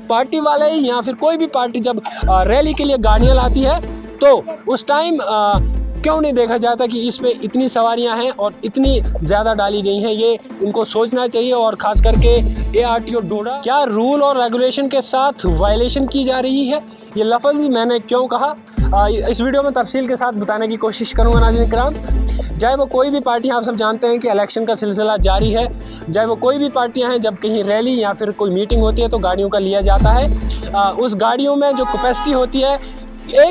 Party वाले या फिर कोई भी पार्टी जब रैली के लिए गाड़ियाँ लाती है तो उस टाइम क्यों नहीं देखा जाता कि इसमें इतनी सवारियां हैं और इतनी ज़्यादा डाली गई हैं। ये इनको सोचना चाहिए और ख़ास करके ARTO डोडा क्या रूल और रेगुलेशन के साथ वायलेशन की जा रही है। ये लफ्ज़ मैंने क्यों कहा इस वीडियो में तफसील के साथ बताने की कोशिश करूँगा नाज़रीन किराम। चाहे वो कोई भी पार्टी, आप सब जानते हैं कि इलेक्शन का सिलसिला जारी है, चाहे वो कोई भी पार्टियां हैं, जब कहीं रैली या फिर कोई मीटिंग होती है तो गाड़ियों का लिया जाता है। उस गाड़ियों में जो कैपेसिटी होती है,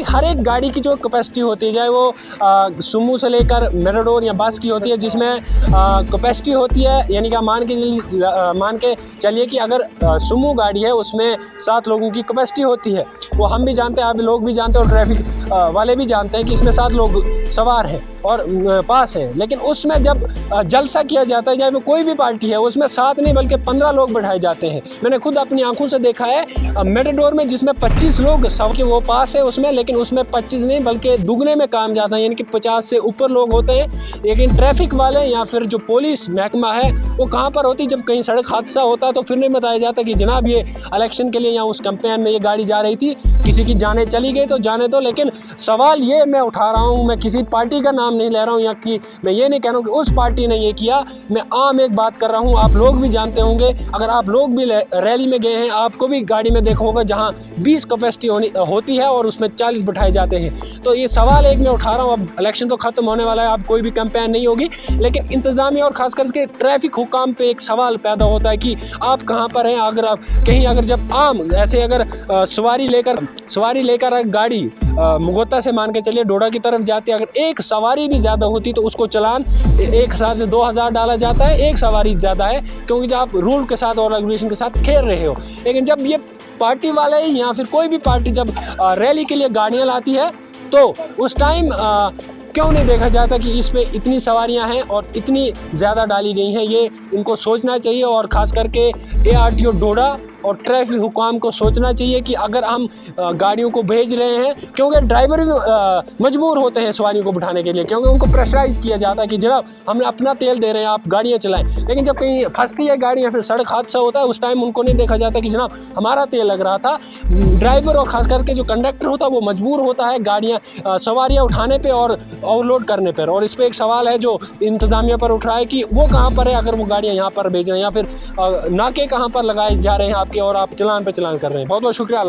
हर एक गाड़ी की जो कैपेसिटी होती है, चाहे वो सुमो से लेकर मेटाडोर या बस की होती है, जिसमें कैपेसिटी होती है, यानी कि मान के चलिए कि अगर सुमो गाड़ी है उसमें 7 लोगों की कैपेसिटी होती है। वो हम भी जानते हैं, आप लोग भी जानते हैं और ट्रैफिक वाले भी जानते हैं कि इसमें 7 लोग सवार हैं और पास है। लेकिन उसमें जब जलसा किया जाता है, चाहे वो कोई भी पार्टी है, उसमें 7 नहीं बल्कि 15 लोग बैठाए जाते हैं। मैंने खुद अपनी आंखों से देखा है मेटाडोर में, जिसमें 25 लोग सब के वो पास है उसमें, लेकिन उसमें 25 नहीं बल्कि दुगने में काम जाता है, यानी कि 50 से ऊपर लोग होते हैं। लेकिन ट्रैफिक वाले या फिर जो पुलिस महकमा है वो कहाँ पर होती है? जब कहीं सड़क हादसा होता है तो फिर नहीं बताया जाता कि जनाब ये इलेक्शन के लिए या उस कैंपेन में ये गाड़ी जा रही थी, किसी की जाने चली गई तो जाने दो। लेकिन सवाल ये मैं उठा रहा हूँ, मैं किसी पार्टी का नाम नहीं ले रहा हूँ या कि मैं ये नहीं कह रहा हूँ कि उस पार्टी ने ये किया, मैं आम एक बात कर रहा हूँ। आप लोग भी जानते होंगे, अगर आप लोग भी रैली में गए हैं, आपको भी गाड़ी में देखा होगा जहाँ 20 कैपेसिटी होती है और उसमें 40 बिठाए जाते हैं। तो ये सवाल एक मैं उठा रहा हूँ। अब इलेक्शन तो ख़त्म होने वाला है, अब कोई भी कैंपेन नहीं होगी, लेकिन इंतज़ामिया और ख़ास करके ट्रैफिक हुकाम पे एक सवाल पैदा होता है कि आप कहाँ पर हैं। अगर आप कहीं अगर जब आम ऐसे अगर सवारी लेकर गाड़ी मुगोता से मान के चलिए डोडा की तरफ जाती है, अगर एक सवारी भी ज़्यादा होती तो उसको चालान 1000 से 2000 डाला जाता है। एक सवारी ज़्यादा है क्योंकि जब आप रूल के साथ और रेगुलेशन के साथ खेल रहे हो। लेकिन जब ये पार्टी वाले या फिर कोई भी पार्टी जब रैली के लिए गाड़ियाँ लाती है तो उस टाइम क्यों नहीं देखा जाता कि इसमें इतनी सवारियां हैं और इतनी ज़्यादा डाली गई हैं। ये इनको सोचना चाहिए और ख़ास करके ARTO डोडा और ट्रैफिक हुकाम को सोचना चाहिए कि अगर हम गाड़ियों को भेज रहे हैं, क्योंकि ड्राइवर भी मजबूर होते हैं सवारियों को बिठाने के लिए, क्योंकि उनको प्रेशराइज़ किया जाता है कि जनाब हमने अपना तेल दे रहे हैं, आप गाड़ियाँ चलाएं। लेकिन जब कहीं फंसती है गाड़ी या फिर सड़क हादसा होता है, उस टाइम उनको नहीं देखा जाता कि जनाब हमारा तेल लग रहा था। ड्राइवर और ख़ास करके जो कंडक्टर होता है वो मजबूर होता है गाड़ियाँ सवारियाँ उठाने पर और ओवरलोड करने पर। और इस पर एक सवाल है जो इंतज़ामिया पर उठ रहा है कि वो कहाँ पर है, अगर वो गाड़ियाँ यहाँ पर भेज रहे हैं या फिर नाके कहाँ पर लगाए जा रहे हैं आपके और आप चलान पे चलान कर रहे हैं। बहुत बहुत शुक्रिया।